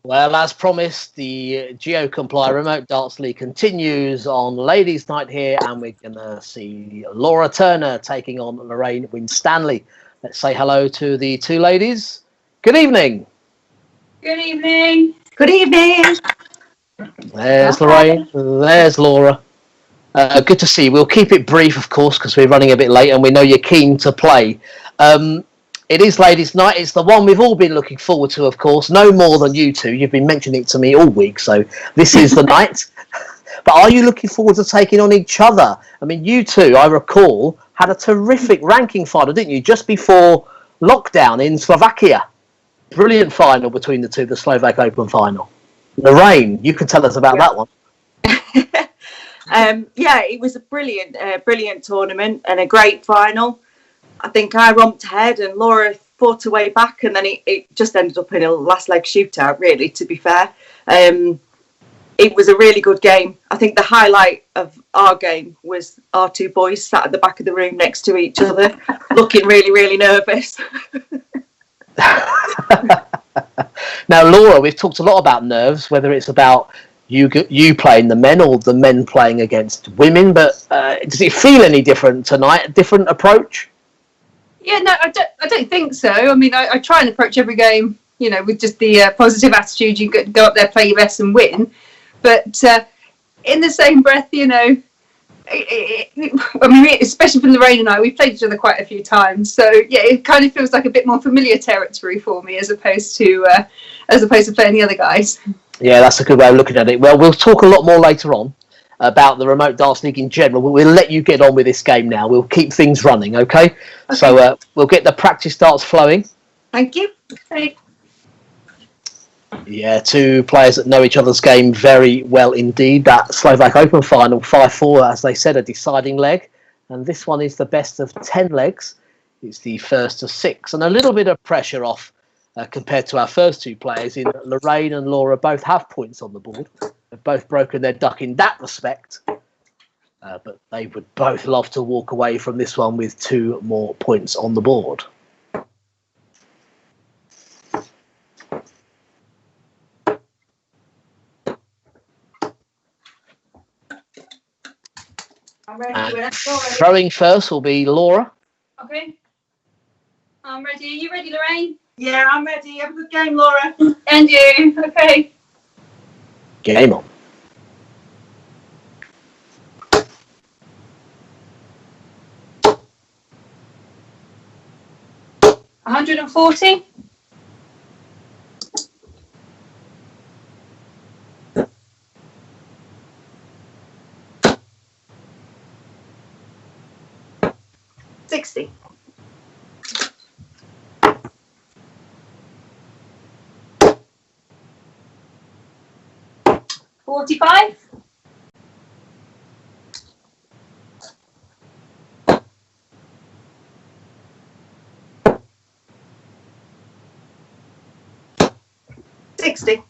Well, as promised, the GeoComply Remote Darts League continues on Ladies' Night here, and we're going to see Laura Turner taking on Lorraine Winstanley. Let's say hello to the two ladies. Good evening. Good evening. Good evening. There's Lorraine. There's Laura. Good to see you. We'll keep it brief, of course, because we're running a bit late and we know you're keen to play. It is Ladies' Night. It's the one we've all been looking forward to, of course. No more than you two. You've been mentioning it to me all week, so this is the night. But are you looking forward to taking on each other? I mean, you two, I recall, had a terrific ranking final, didn't you, just before lockdown in Slovakia? Brilliant final between the two, the Slovak Open final. Lorraine, you can tell us about that one. Yeah, it was a brilliant tournament and a great final. I think I romped ahead and Laura fought her way back, and then it just ended up in a last leg shootout, really, to be fair. It was a really good game. I think the highlight of our game was our two boys sat at the back of the room next to each other, looking really, really nervous. Now, Laura, we've talked a lot about nerves, whether it's about you playing the men or the men playing against women, but does it feel any different tonight? A different approach? Yeah, no, I don't think so. I mean, I try and approach every game, with just the positive attitude. You go up there, play your best and win. But in the same breath, I mean, especially for Lorraine and I, we've played each other quite a few times. So, yeah, it kind of feels like a bit more familiar territory for me as opposed to playing the other guys. Yeah, that's a good way of looking at it. Well, we'll talk a lot more later on about the Remote Darts League in general. We'll let you get on with this game now. We'll keep things running, okay? So we'll get the practice darts flowing. Thank you. Okay. Yeah, two players that know each other's game very well indeed. That Slovak Open final, 5-4, as they said, a deciding leg. And this one is the best of 10 legs. It's the first of 6. And a little bit of pressure off compared to our first two players, in that Lorraine and Laura both have points on the board. They've both broken their duck in that respect. But they would both love to walk away from this one with 2 more points on the board. I'm ready. Throwing first will be Laura. Okay. I'm ready. Are you ready, Lorraine? Yeah, I'm ready. Have a good game, Laura. And you. Okay. Game on. $140. $60. $45. $60.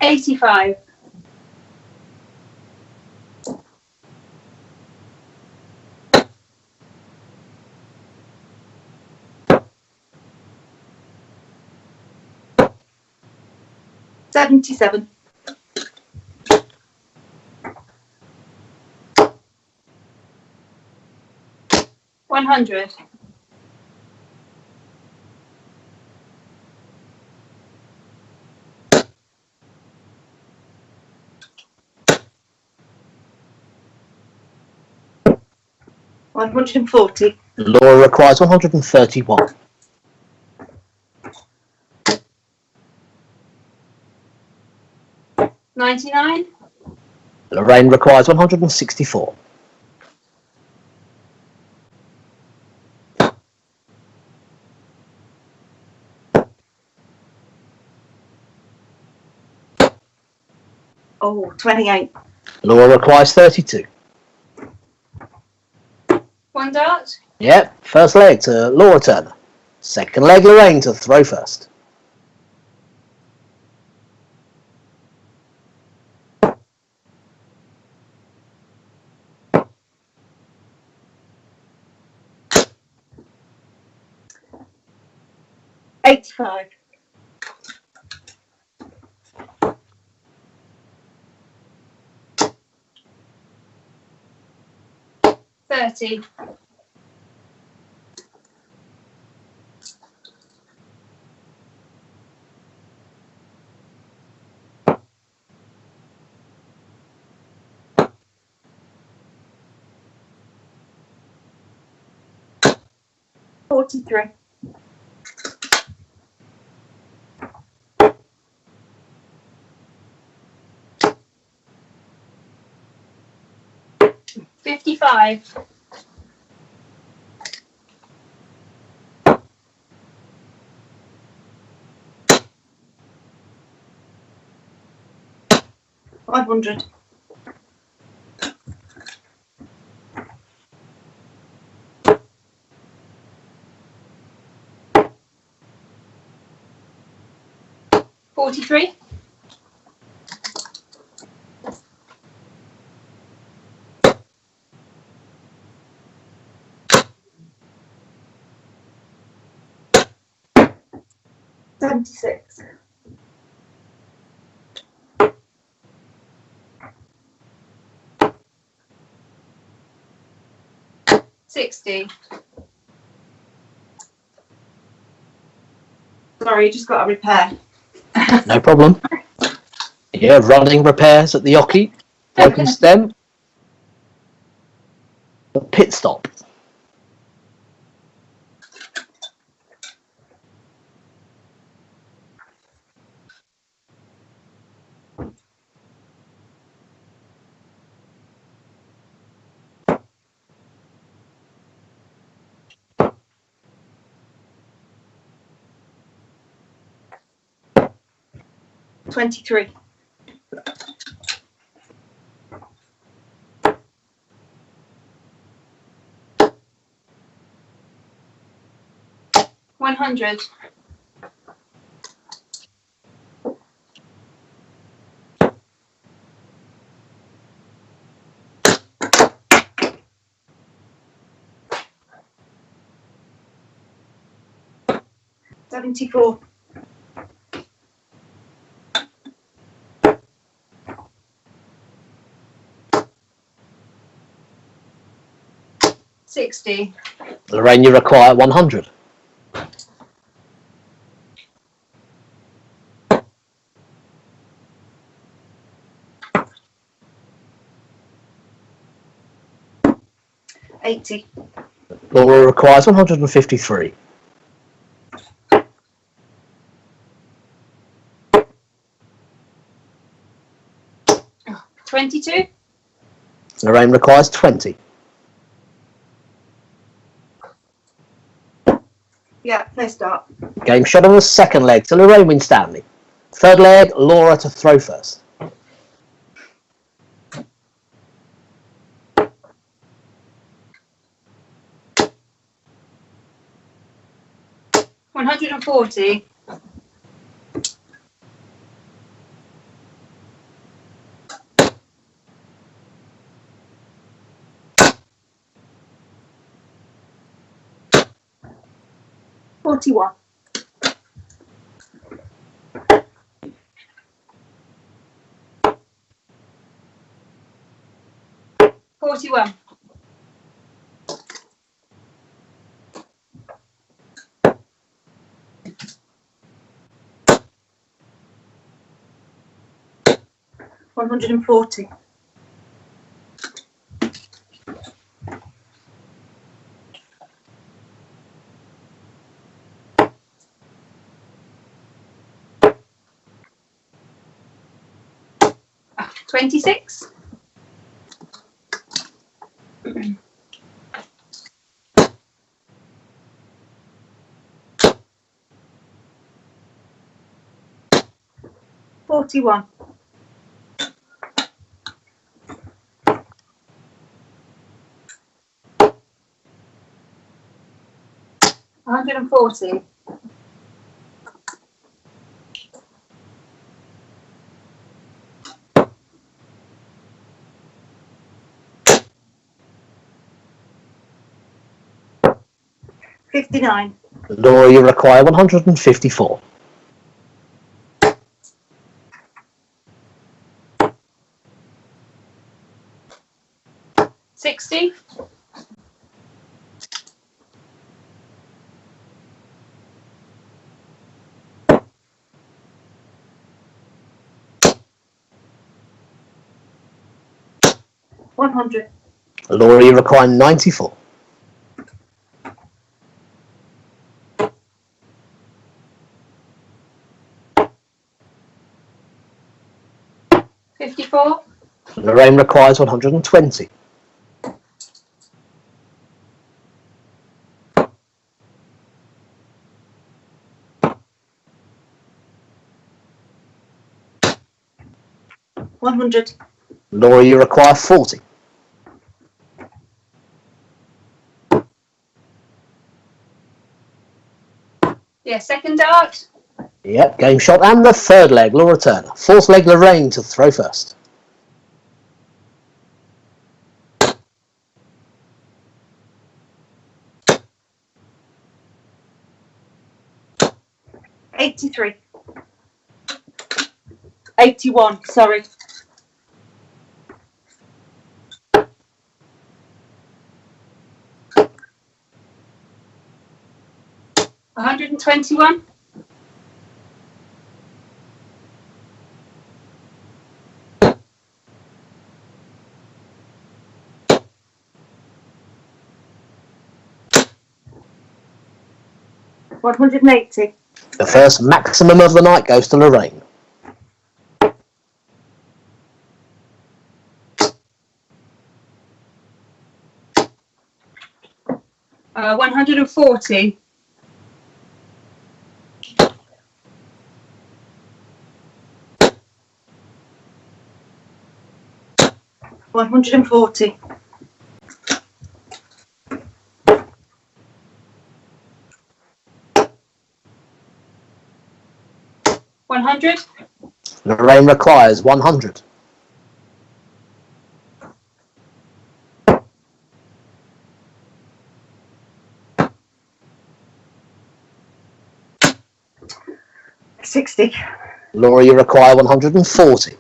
$85. $77. $100. $140. Laura requires 131. $99. Lorraine requires 164. Oh, 28. Laura requires 32. One dart. Yep, first leg to Laura Turner. Second leg, Lorraine to throw first. 85. 30. 43. 55. 500. 43. 76. 60. Sorry, just got a repair. No problem. Yeah, running repairs at the Oki. Broken stem. The pit stop. $23. 100. 74. 60. Lorraine, you require 100. 80. Laura requires 153. 22. Lorraine requires 20. Yeah, fair start. Game shot on the second leg to Lorraine Winstanley. Third leg, Laura to throw first. 140. 41. 41. 140. 26. 41. 140. 59. Laura, you require 154. $60. $100. Laura, you require 94. $54. Lorraine requires 120. $100. Laura, you require 40. Yeah, second dart. Yep, game shot and the third leg, Laura Turner. Fourth leg, Lorraine to throw first. $83. $81, sorry. $121. $180. The first maximum of the night goes to Lorraine. $140. $140. $100. Lorraine requires 100. $60. Laura, you require 140.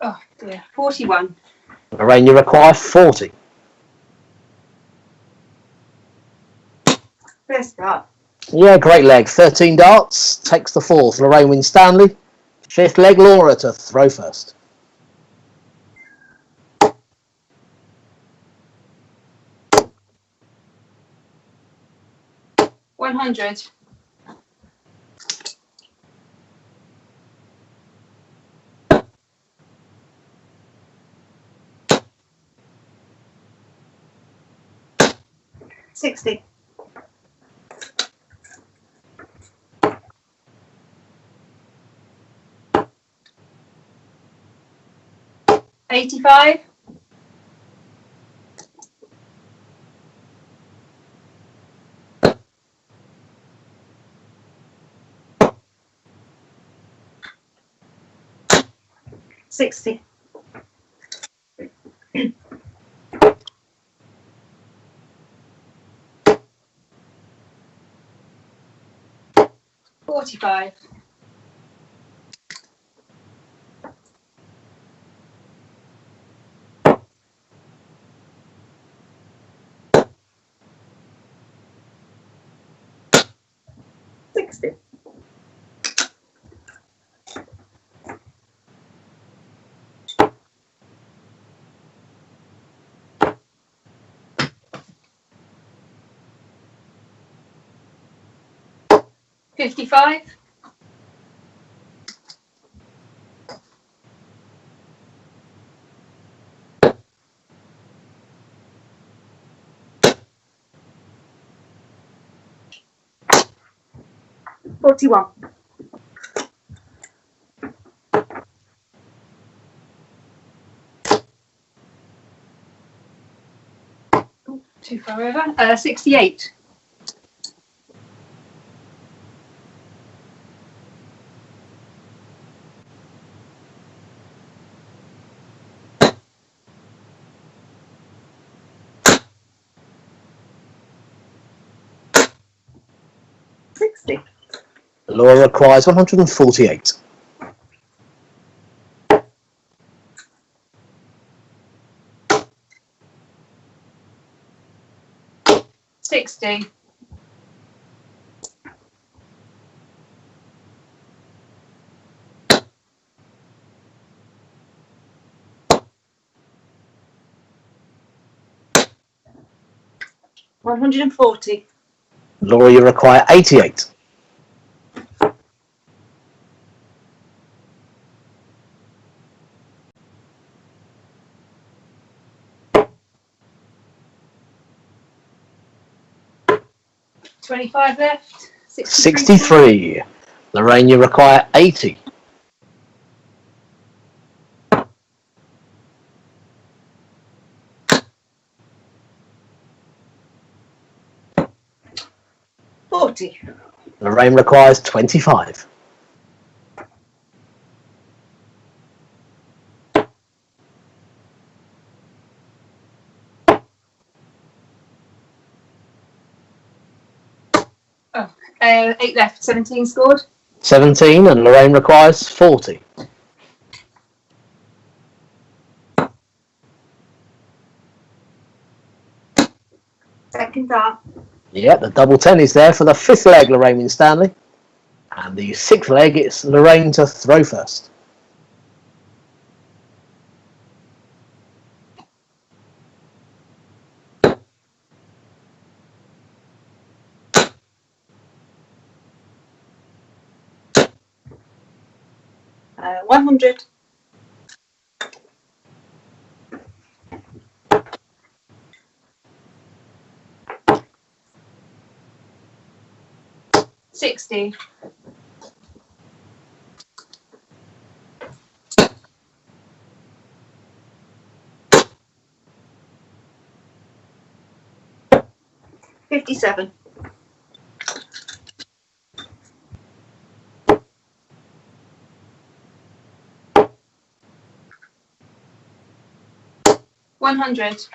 Oh dear. 41. Lorraine, you require 40. First dart. Yeah, great leg. 13 darts, takes the fourth. Lorraine Winstanley. Fifth leg, Laura to throw first. $100. $60. $85. $60. $45. $60. $55. $41. Too far over. 68. 160. Laura requires 148. 60. 140. Laura, you require 88. 25 left. 63. Lorraine, you require 80. 40. Lorraine requires 25. 8 left. 17 scored. 17, and Lorraine requires 40. Second dart. Yeah, the double 10 is there for the 5th leg, Lorraine Winstanley. And the 6th leg, it's Lorraine to throw first. Uh, 100. 60. 57. 100.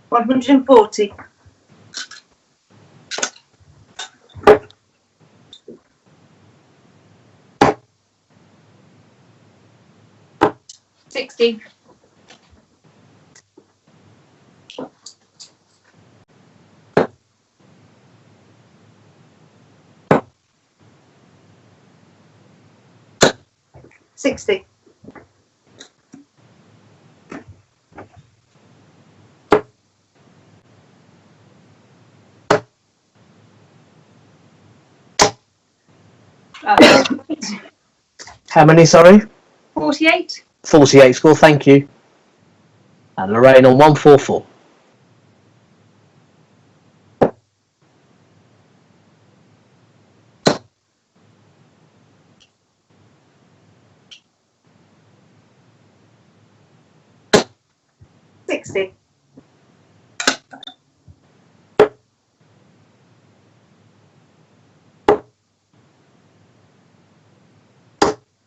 140. 60. 60. 'How many, sorry? 48. 48 score, thank you. And Lorraine on 144. 60.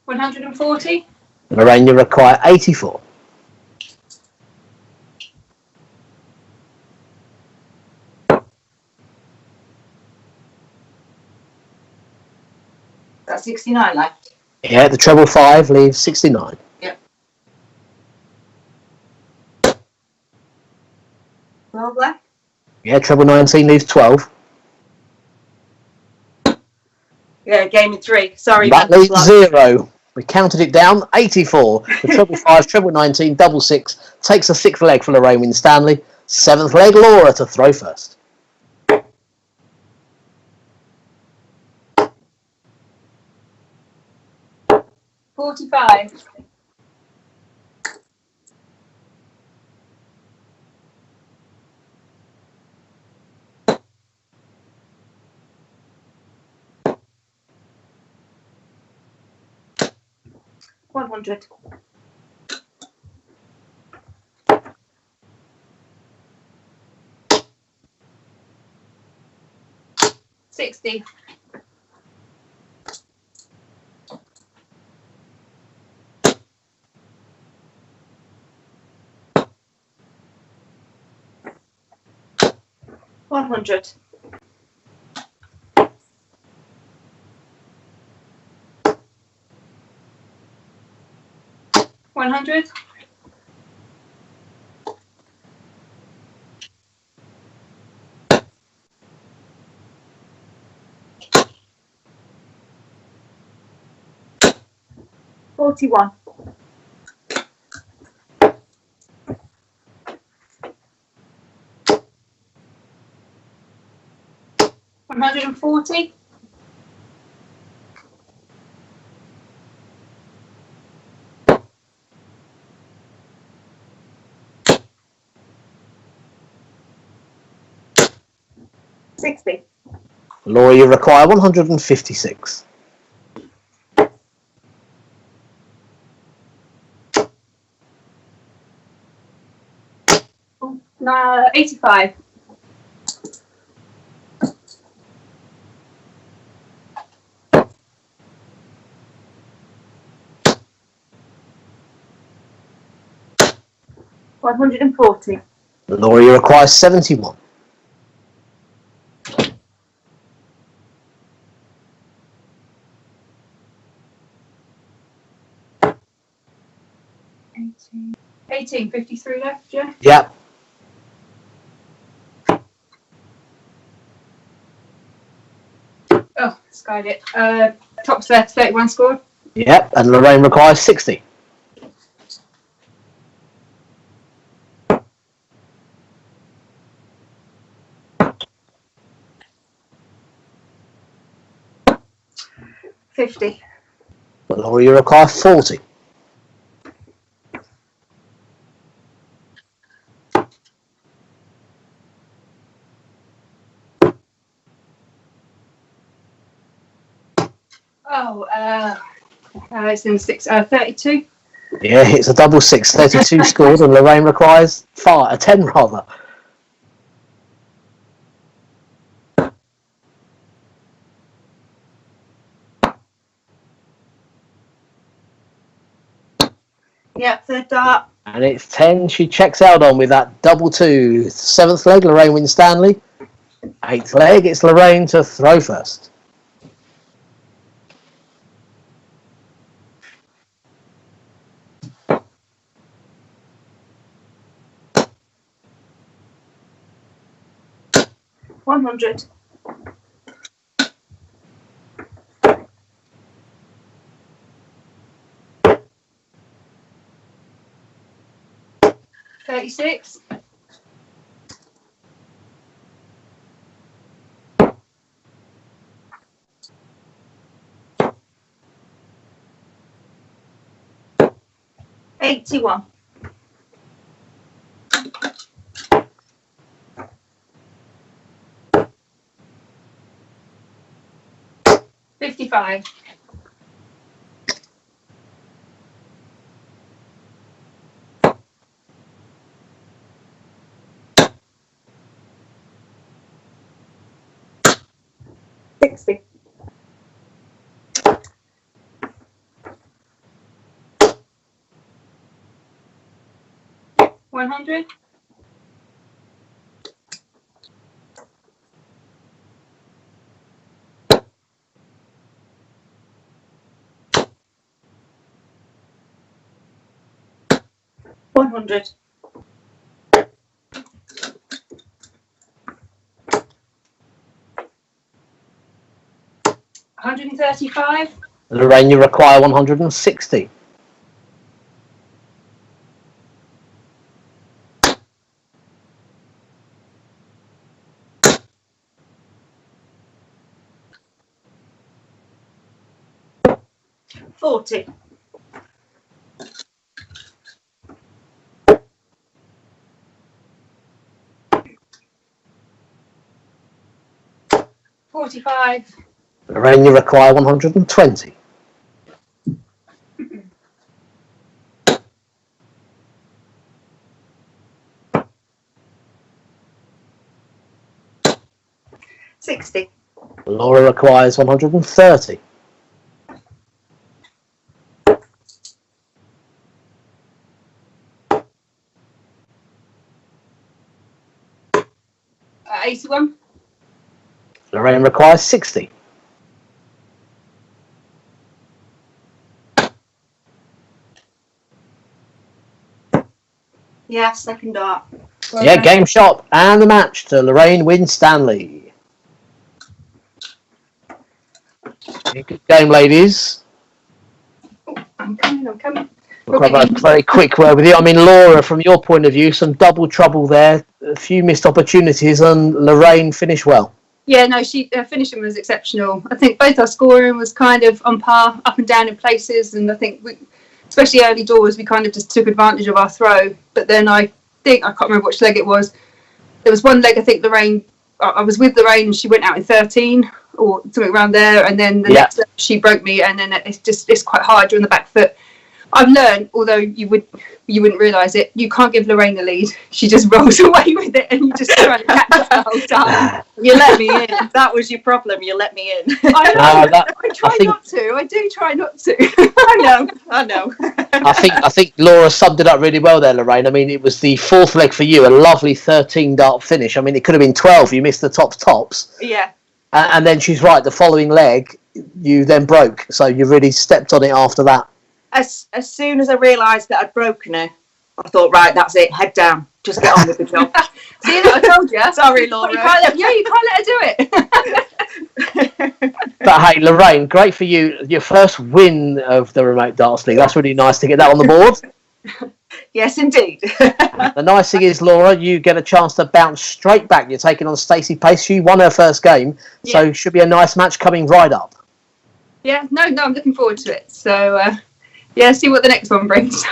140. Lorraine, you require 84. 69 left. Yeah, the treble 5 leaves 69. Yep. 12 left. Yeah, treble 19 leaves 12. Yeah, game of 3. Sorry. That leaves 0. We counted it down, 84. The treble 5, treble 19, double 6 takes a 6th leg for Lorraine Winstanley. 7th leg, Laura to throw first. 45. 100. 60. 100. 100. 41. 140. 60. Laura, you require 156. 85. 140. Laura, you require 71. 18. 53 left, yeah? Yep. Oh, skied it. Top's left, 31 scored. Yep. And Lorraine requires 60. 50. Laura, you require 40. 32. Yeah, it's a double six. 32 scored, and Lorraine requires 10 rather. Yep, third dart. And it's 10 she checks out on with that double two. 7th leg, Lorraine Winstanley. 8th leg, it's Lorraine to throw first. $100. 36. 81. 55. 60. 100. 100. 135. Lorraine, you require 160. 40. 45. Lorraine, you require 120. 60. Laura requires 130. 81. Lorraine requires 60. Yeah, second dart. Yeah, game shot and the match to Lorraine Winstanley. Good game, ladies. I'm coming. We'll have a very quick word with you. I mean, Laura, from your point of view, some double trouble there. A few missed opportunities, and Lorraine finished well. Yeah, no, her finishing was exceptional. I think both our scoring was kind of on par, up and down in places, and I think especially early doors, we kind of just took advantage of our throw. But then I can't remember which leg it was. There was one leg, I think I was with Lorraine and she went out in 13 or something around there. And then the next leg she broke me, and then it's quite hard during the back foot. I've learned, although you wouldn't realise it, you can't give Lorraine the lead. She just rolls away with it, and you just try to catch her the whole time. You let me in. That was your problem. You let me in. I know. I try not to. I do try not to. I know. I think Laura summed it up really well there, Lorraine. I mean, it was the fourth leg for you, a lovely 13 dart finish. I mean, it could have been 12. You missed the tops. Yeah. And then she's right. The following leg, you then broke. So you really stepped on it after that. As soon as I realised that I'd broken her, I thought, right, that's it, head down, just get on with the job. See, I told you. Sorry, Laura. You can't let her do it. But hey, Lorraine, great for you. Your first win of the Remote Darts League. That's really nice to get that on the board. Yes, indeed. The nice thing is, Laura, you get a chance to bounce straight back. You're taking on Stacey Pace. She won her first game, so it should be a nice match coming right up. Yeah, no, I'm looking forward to it. So, see what the next one brings.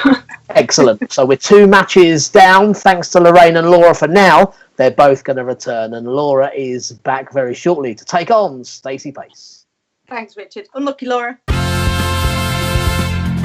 Excellent. So we're 2 matches down, thanks to Lorraine and Laura for now. They're both going to return, and Laura is back very shortly to take on Stacey Pace. Thanks, Richard. Unlucky, Laura.